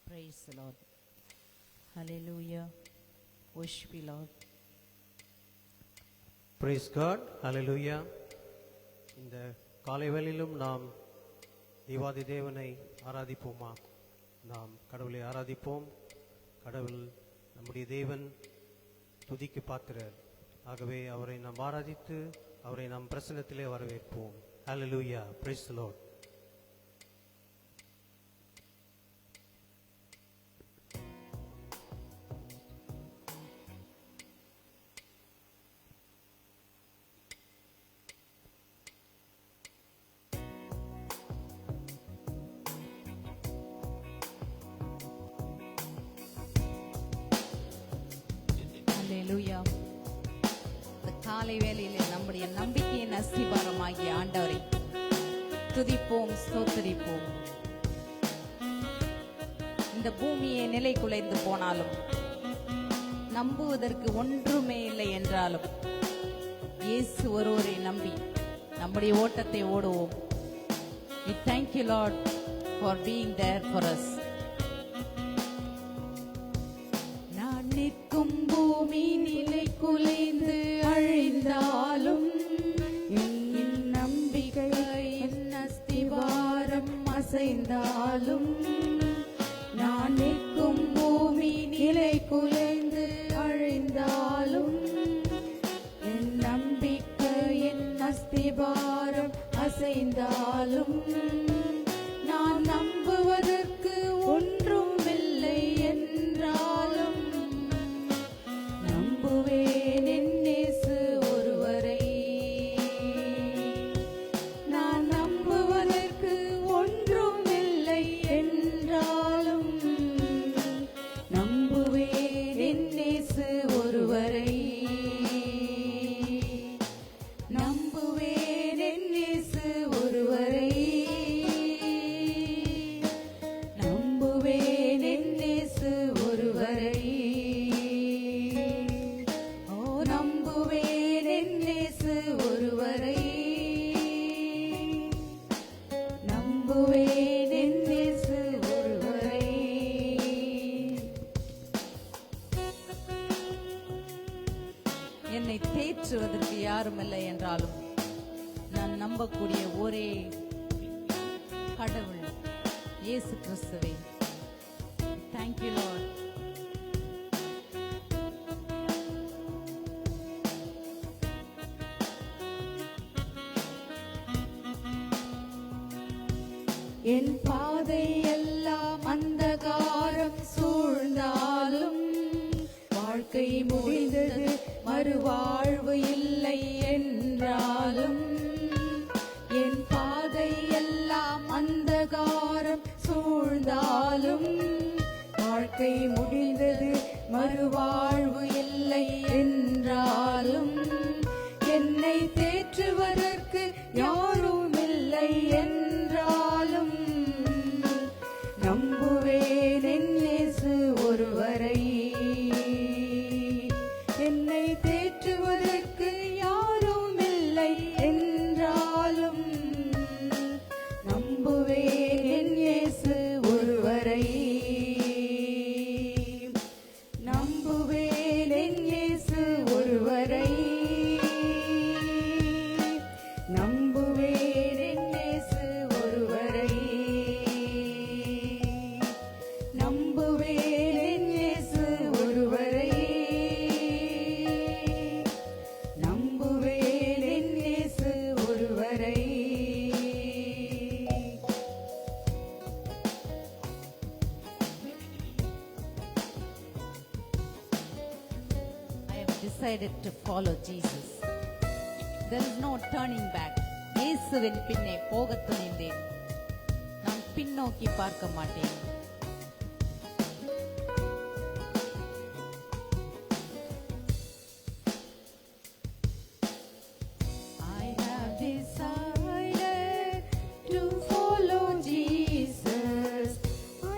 Praise the Lord. Hallelujah. Worship you, Lord. Praise God. Hallelujah. இந்த காலை வேளையிலும் நாம் தேவாதி தேவனை ஆராதிப்போமா? நாம் கடவுளை ஆராதிப்போம். கடவுள் நம்முடைய தேவன் துதிக்கு பாத்திரர். ஆகவே அவரை நாம் ஆராதித்து அவரை நாம் பிரசன்னத்திலே வரவேற்போம். Hallelujah. Praise the Lord. Hallelujah. இந்த காலை வேளையிலே நம்முடைய நம்பிக்கையின் அஸ்திபாரமாகிய ஆண்டவரை துதிப்போம், ஸ்தோத்திரிப்போம். இந்த பூமியை நிலை குலைந்து போனாலும், நம்புவதற்கு ஒன்றுமே இல்லை என்றாலும், இயேசு ஒருவரை நம்பி நம்முடைய ஓட்டத்தை ஓடுவோம். We thank you, Lord, for being there for us. நான் நிற்கும் பூமி நிலை குலைந்து அழிந்தாலும், என் நம்பிக்கை என் அஸ்திவாரம் அசைந்தாலும், நான் நிற்கும் பூமி நிலை குலைந்து அழிந்தாலும், என் நம்பிக்கை என் அஸ்திவாரம் அசைந்தாலும், நான் நம்புவதற்கு ஒன்றுமில்லை என்றாலும், நம்புவேன் என் இயேசு ஒருவரை. நான் நம்புவதற்கு ஒன்றுமில்லை என்றாலும், நம்புவேன் என் இயேசு ஒருவரை. நம்புவேன் என் இயேசு ஒருவரை. நம்புவேன் என் இயேசு ஒருவரை. ஓ, நம்புவேன் என் இயேசு ஒருவரை. நம்புவேன் என் இயேசு ஒருவரை. என்னை தேற்றுவதற்கு யாரும் இல்லை என்றாலும், நான் நம்பக்கூடிய ஒரே கடவுள் இயேசு கிறிஸ்துவே. Thank you, Lord. என் பாதை எல்லாம் அந்தகாரம் சூழ்ந்தாலும், வாழ்க்கை முடிந்தது மறுவாழ்வு இல்லை என்றாலும், என் பாதை எல்லாம் அந்தகாரம் சூழ்ந்தாலும், வாழ்க்கை முடிந்தது மறுவாழ்வு இல்லை என்றாலும், என்னை தேற்றுவதற்கு யாரும் இல்லை என்றாலும், நம்புவேன் என் இயேசு ஒருவரை. என்னை தேற்றுவதற்கு யாரும் இல்லை என்றாலும், நம்புவேன் என் இயேசு ஒருவரை. நம்புவேன் என் இயேசு ஒருவரை. நம்புவேன் என் இயேசு ஒருவரை. நம்புவேன் என் இயேசு ஒருவரை. நம்புவேன் என் இயேசு ஒருவரை. I have decided to follow Jesus. There is no turning back. இயேசுவின் பின்னே போகத் துணிந்தேன். நான் பின்னோக்கி பார்க்க மாட்டேன். I have decided to follow Jesus.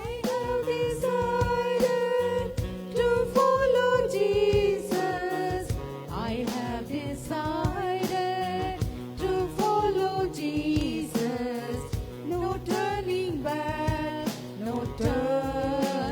I have decided to follow Jesus. I have decided to follow Jesus. No turning back, no turning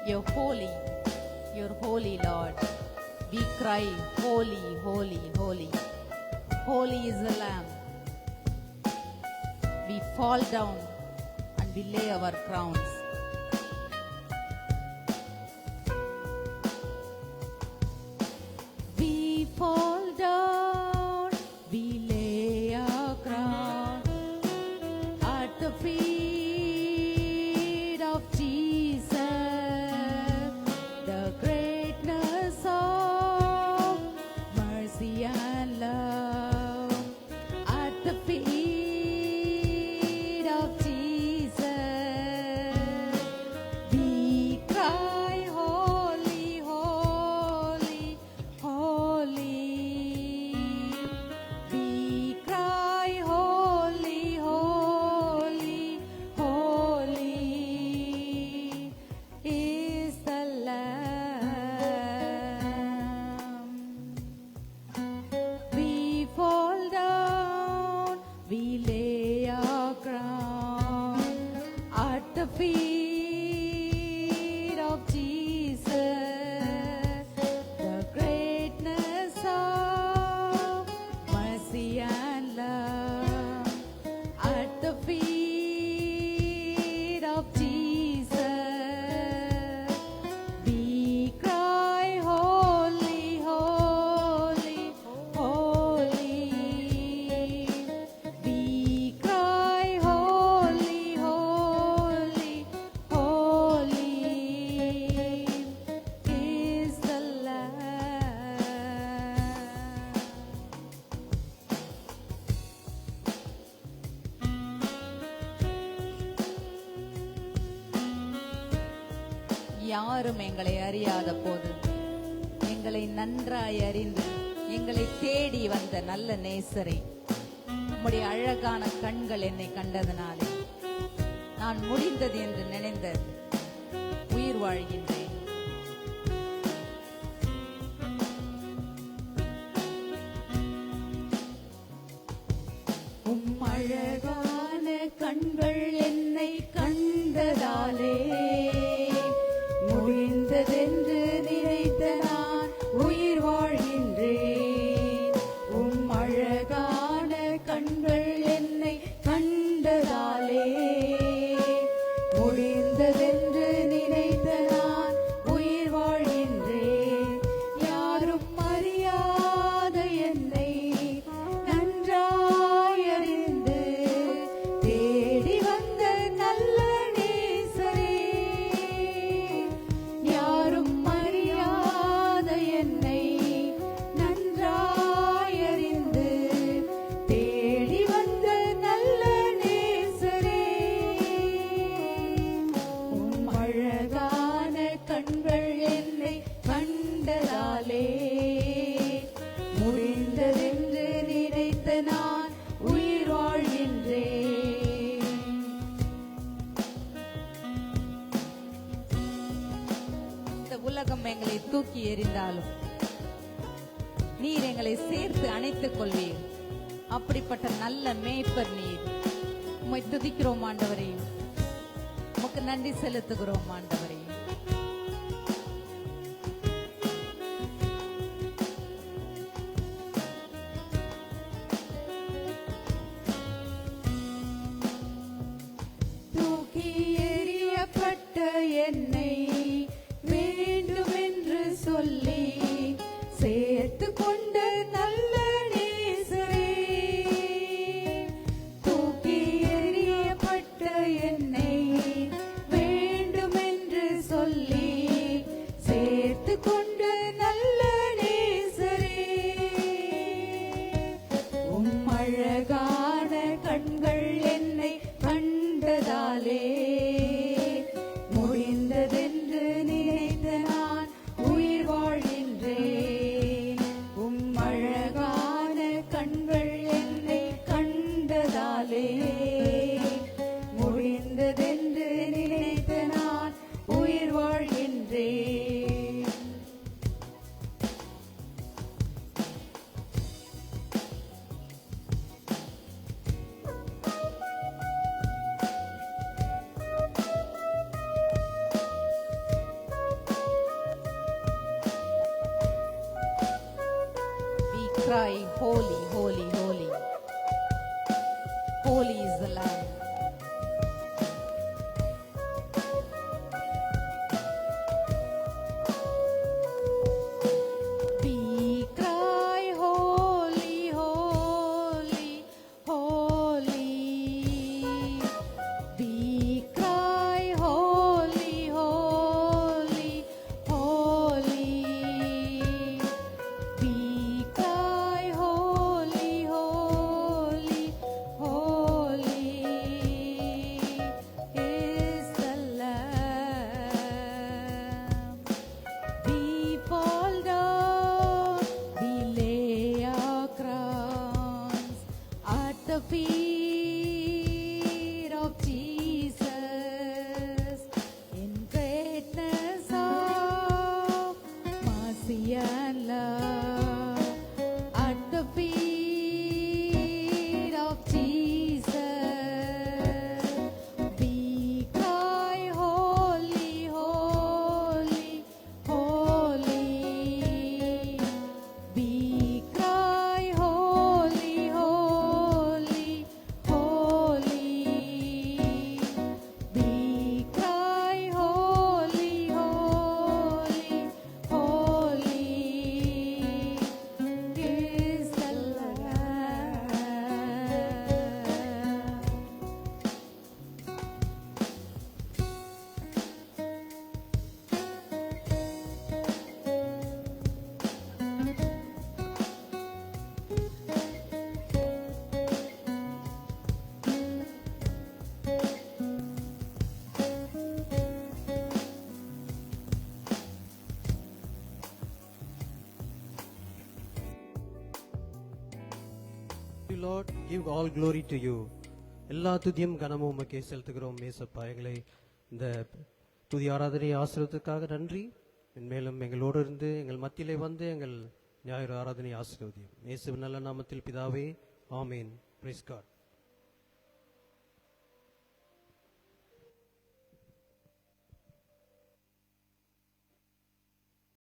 You're holy. You're holy, Lord. We cry, holy, holy, holy. Holy is the Lamb. We fall down and we lay our crowns. We fall down, we lay our crown at the feet of Jesus. The greatness of mercy and love at the feet of Jesus. We cry, holy, holy, holy. We cry, holy, holy, holy is the Lamb. We fall down, we lay our crown at the feet of Jesus. The greatness of mercy and love at the feet of Jesus. We cry, holy, holy, holy. We cry, holy, holy, holy is the Lamb. யாரும் எங்களை அறியாத போது எங்களை நன்றாய் அறிந்து எங்களை தேடி வந்த நல்ல நேசரை, உம்முடைய அழகான கண்கள் என்னை கண்டதனாலே நான் முடிந்தது என்று நினைந்த உயிர் வாழ்கின்றேன். உம் அழகான கண்கள் என்னை கண்டதாலே முடிந்ததென்று நினைத்த நான் உயிர் வாழ்கின்றேன். உம் அழகான கண்கள் என்னை கண்டதாலே முடிந்ததென்று நினைத்த நான் உயிர் வாழ்கின்றேன். யாரும் அறியாத என்னை நன்றாய் அறிந்து தேடி வந்த நல்ல நேசரே. யாரும் அறியாத என்னை நன்றாய் அறிந்து தேடி வந்த நல்ல நேசரே. உம் அழகான கண்கள் என்னை கண்டதாலே முடிந்ததென்று நினைத்த நான் உயிர் வாழ்கின்றேன். இந்த உலகம் எங்களை தூக்கி எறிந்தாலும் நீர் எங்களை சேர்த்து அணைத்துக் கொள்வீர். அப்படிப்பட்ட நல்ல மேய்ப்பர் நீர். உம்மை துதிக்கிறோம் ஆண்டவரே, உமக்கு நன்றி செலுத்துகிறோம் ஆண்டவரே. தூக்கி எறியப்பட்ட என்னை வேண்டுமென்று சொல்லி சேர்த்து கொண்ட நல்ல நேசரே. தூக்கி எறியப்பட்ட என்னை வேண்டுமென்று சொல்லி சேர்த்து கொண்ட நல்ல நேசரே. உம் அழகான கண்கள் என்னை கண்டதாலே முடிந்ததென்று நினைத்த நான் உயிர் வாழ்கின்றேன். உம் அழகான கண்கள் என்னை கண்டதாலே முடிந்ததென்று நினைத்த நான் உயிர் வாழ்கின்றேன். crying, holy, holy, holy. Holy is the Lamb. We cry, holy, holy, holy. We cry, holy, holy, holy. We cry, holy, holy, holy is the Lamb. We fall down, we lay our crowns at the feet of Jesus in greatness of mercy and love. At the feet of Jesus, we cry, holy, holy, holy. We cry, holy, holy, holy. We cry, holy, holy, holy is the Lamb. Lord, give all glory to you. எல்லா துதியும் கனமும் உமக்கே செலுத்துகிறோம் மேசப்பா. எங்களை இந்த துதி ஆராதனை ஆசீர்வதற்காக நன்றி. மேலும் எங்களோடு இருந்து எங்கள் மத்தியிலே வந்து எங்கள் ஞாயிறு ஆராதனை ஆசீர்வதியும். இயேசுவின் நல்ல நாமத்தில் பிதாவே, ஆமேன். Price God.